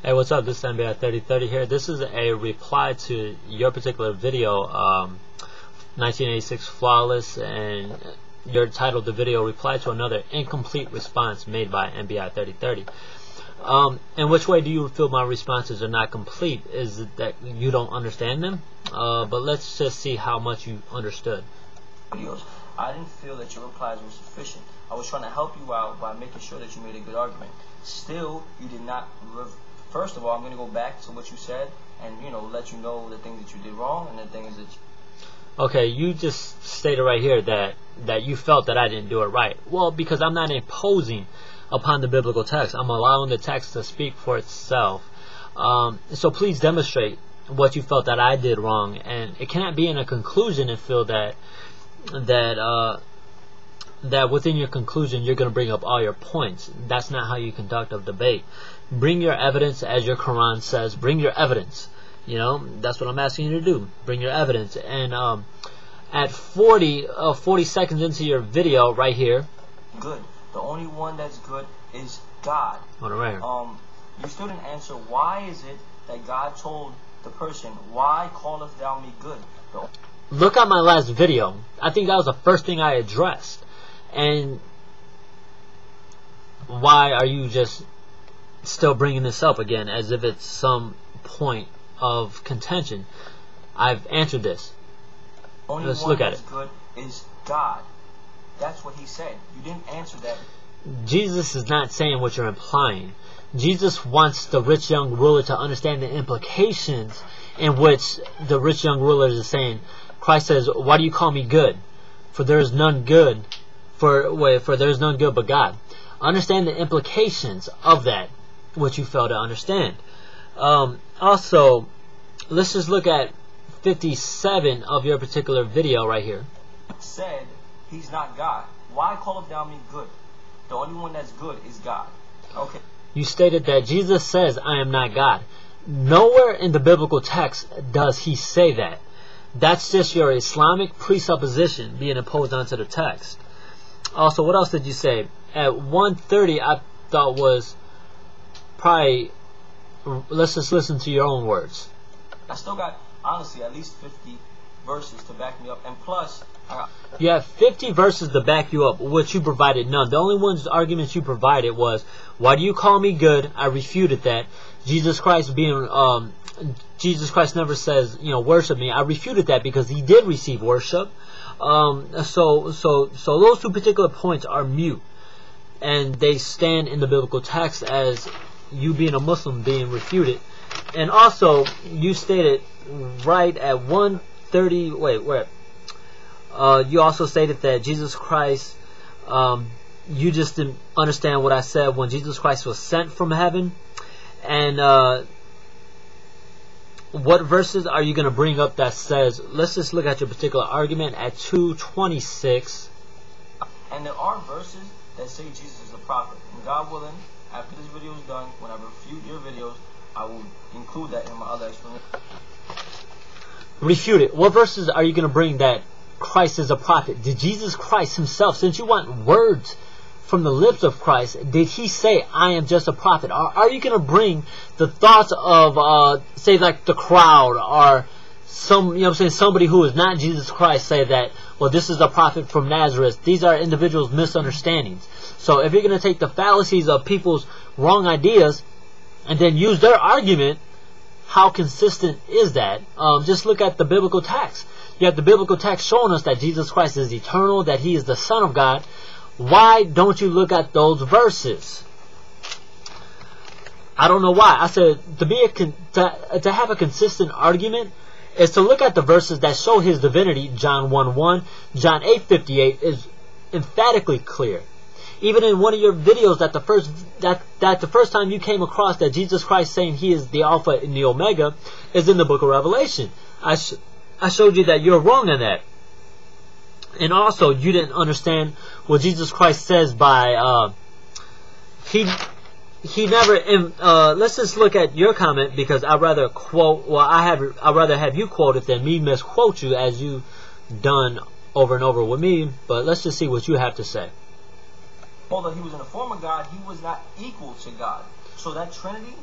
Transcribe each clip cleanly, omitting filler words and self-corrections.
Hey, what's up? This is mbi3030 here. This is a reply to your particular video, 1986 flawless, and your titled the video reply to another incomplete response made by mbi3030. In which way do you feel my responses are not complete? Is it that you don't understand them? But let's just see how much you understood. Videos. I didn't feel that your replies were sufficient. I was trying to help you out by making sure that you made a good argument. Still, you did not. First of all, I'm going to go back to what you said and, let you know the things that you did wrong and the things that you... Okay, you just stated right here that you felt that I didn't do it right. Well, because I'm not imposing upon the biblical text. I'm allowing the text to speak for itself. So please demonstrate what you felt that I did wrong. And it cannot be in a conclusion and feel that within your conclusion you're going to bring up all your points. That's not how you conduct a debate. Bring your evidence, as your Quran says. Bring your evidence. That's what I'm asking you to do. Bring your evidence. And at 40 seconds into your video right here, good. The only one that's good is God. On the right. You still didn't answer. Why is it that God told the person, "Why callest thou me good"? Look at my last video. I think that was the first thing I addressed. And why are you just still bringing this up again as if it's some point of contention? I've answered this. Only Let's one look at that's it. good is God. That's what he said. You didn't answer that. Jesus is not saying what you're implying. Jesus wants the rich young ruler to understand the implications in which the rich young ruler is saying. Christ says, "Why do you call me good? For there is none good. For there is none good but God." Understand the implications of that, which you fail to understand. Also, let's just look at 57 of your particular video right here. Said he's not God. Why callest thou me good? The only one that's good is God. Okay. You stated that Jesus says, "I am not God." Nowhere in the biblical text does he say that. That's just your Islamic presupposition being imposed onto the text. Also, what else did you say? At 1:30, I thought was probably... Let's just listen to your own words. I still got, honestly, at least 50 verses to back me up. And plus... You have 50 verses to back you up, which you provided none. The only one's arguments you provided was, "Why do you call me good?" I refuted that. Jesus Christ never says, worship me. I refuted that because he did receive worship. So those two particular points are mute, and they stand in the biblical text as you being a Muslim being refuted. And also, you stated right at 1:30. Wait. You also stated that Jesus Christ, you just didn't understand what I said when Jesus Christ was sent from heaven. And what verses are you going to bring up that says, let's just look at your particular argument at 2:26. And there are verses that say Jesus is a prophet. And God willing, after this video is done, when I refute your videos, I will include that in my other explanation. Refute it. What verses are you going to bring that Christ is a prophet? Did Jesus Christ himself, since you want words from the lips of Christ, did he say, "I am just a prophet"? Or are you going to bring the thoughts of, say, like the crowd or somebody who is not Jesus Christ, say that, well, this is a prophet from Nazareth? These are individuals' misunderstandings. So if you're going to take the fallacies of people's wrong ideas and then use their argument, how consistent is that? Just look at the biblical text. You have the biblical text showing us that Jesus Christ is eternal, that he is the Son of God. Why don't you look at those verses? I don't know why. I said to have a consistent argument is to look at the verses that show his divinity. John 1:1, John 8:58 is emphatically clear. Even in one of your videos, that the first time you came across that Jesus Christ saying he is the Alpha and the Omega is in the book of Revelation. I showed you that you're wrong on that. And also, you didn't understand what Jesus Christ says by he never. Let's just look at your comment, because I'd rather quote. Well, I'd rather have you quote it than me misquote you, as you done over and over with me. But let's just see what you have to say. Although he was in the form of God, he was not equal to God. So that Trinity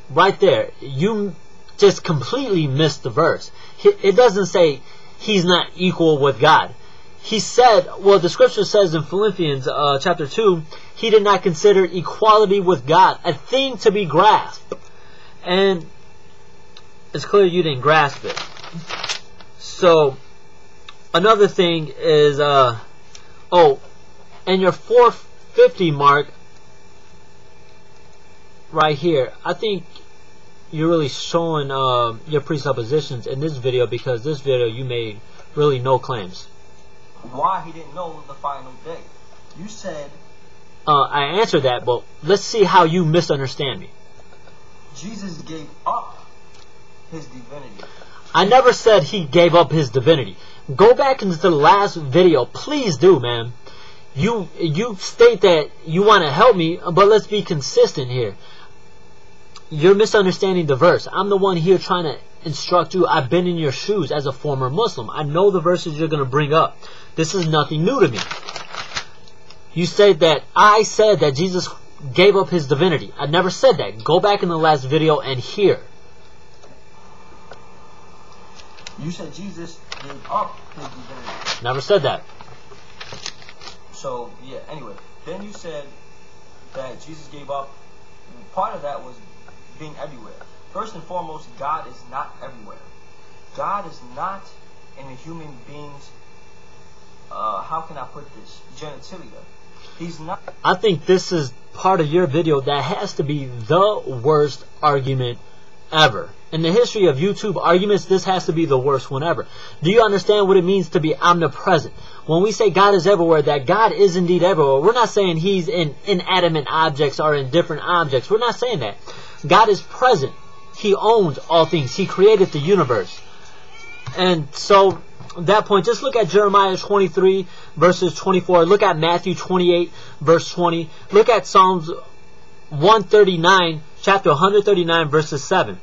right there, you just completely missed the verse. It doesn't say he's not equal with God. He said, well, the scripture says in Philippians chapter 2, he did not consider equality with God a thing to be grasped. And it's clear you didn't grasp it. So, another thing is, and your 450 mark right here, I think you're really showing your presuppositions in this video, because this video you made really no claims. Why he didn't know the final day? You said... I answered that, but let's see how you misunderstand me. Jesus gave up his divinity. I never said he gave up his divinity. Go back into the last video. Please do, man. You state that you want to help me, but let's be consistent here. You're misunderstanding the verse. I'm the one here trying to instruct you. I've been in your shoes as a former Muslim. I know the verses you're going to bring up. This is nothing new to me. You say that I said that Jesus gave up his divinity. I never said that. Go back in the last video and hear. You said Jesus gave up his divinity. Never said that. So, yeah, anyway. Then you said that Jesus gave up. Part of that was being everywhere. First and foremost, God is not everywhere. God is not in a human being's, how can I put this, genitalia. He's not. I think this is part of your video that has to be the worst argument ever. In the history of YouTube arguments, this has to be the worst one ever. Do you understand what it means to be omnipresent? When we say God is everywhere, that God is indeed everywhere, we're not saying he's in inanimate objects or in different objects. We're not saying that. God is present. He owns all things. He created the universe. And so, at that point, just look at Jeremiah 23 verses 24. Look at Matthew 28 verse 20. Look at Psalms 139, chapter 139 verses 7.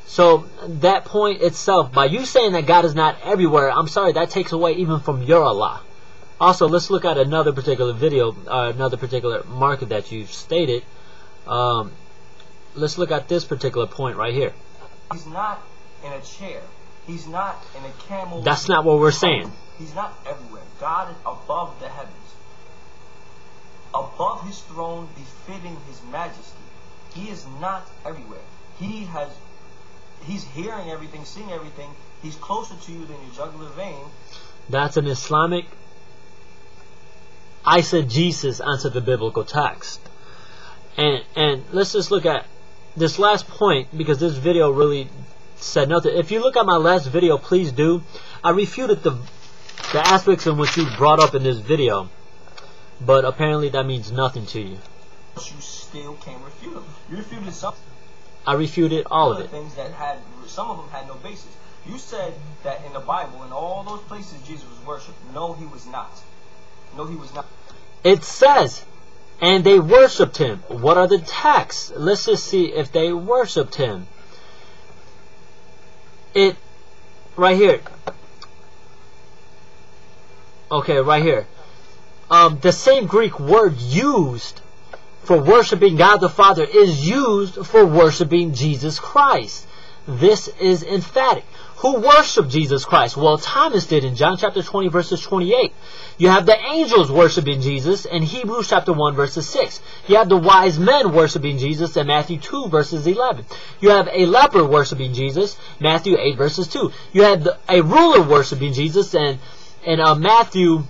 So, that point itself, by you saying that God is not everywhere, I'm sorry, that takes away even from your Allah. Also, let's look at another particular video, another particular market that you've stated. Let's look at this particular point right here. He's not in a chair. He's not in a camel. That's not what we're saying. He's not everywhere. God is above the heavens. Above his throne, befitting his majesty. He is not everywhere. He's hearing everything, seeing everything. He's closer to you than your jugular vein. That's an Islamic eisegesis onto the biblical text. And let's just look at this last point, because this video really said nothing. If you look at my last video, please do. I refuted the aspects in which you brought up in this video, but apparently that means nothing to you. You still can't refute them. You refuted some. I refuted all of it. Things that some of them had no basis. You said that in the Bible, in all those places Jesus was worshipped. No, he was not. No, he was not. It says, and they worshipped him. What are the texts? Let's just see if they worshipped him. It, right here. Okay, right here. The same Greek word used for worshiping God the Father is used for worshiping Jesus Christ. This is emphatic. Who worshiped Jesus Christ? Well, Thomas did in John chapter 20 verses 28. You have the angels worshiping Jesus in Hebrews chapter 1 verses 6. You have the wise men worshiping Jesus in Matthew 2 verses 11. You have a leper worshiping Jesus, Matthew 8 verses 2. You have a ruler worshiping Jesus in Matthew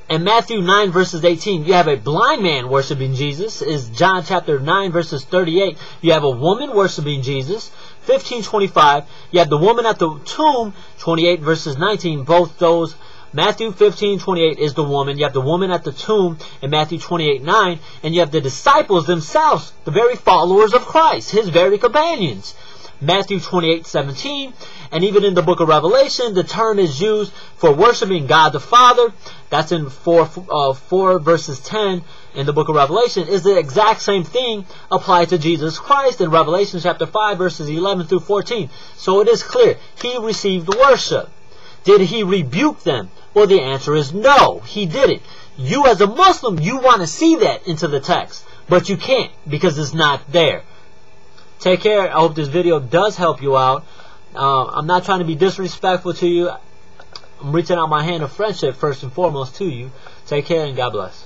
9 verses 18. You have a blind man worshiping Jesus, is John chapter 9 verses 38. You have a woman worshiping Jesus, 15:25. You have the woman at the tomb, 28 verses 19. Both those, Matthew 15:28 is the woman. You have the woman at the tomb in Matthew 28:9, and you have the disciples themselves, the very followers of Christ, his very companions. Matthew 28:17, and even in the book of Revelation, the term is used for worshiping God the Father. That's in 4 verses 10 in the book of Revelation. Is the exact same thing applied to Jesus Christ in Revelation chapter 5 verses 11 through 14. So it is clear, he received worship. Did he rebuke them? Well, the answer is no, he didn't. You as a Muslim, you want to see that into the text, but you can't, because it's not there. Take care. I hope this video does help you out. I'm not trying to be disrespectful to you. I'm reaching out my hand of friendship first and foremost to you. Take care and God bless.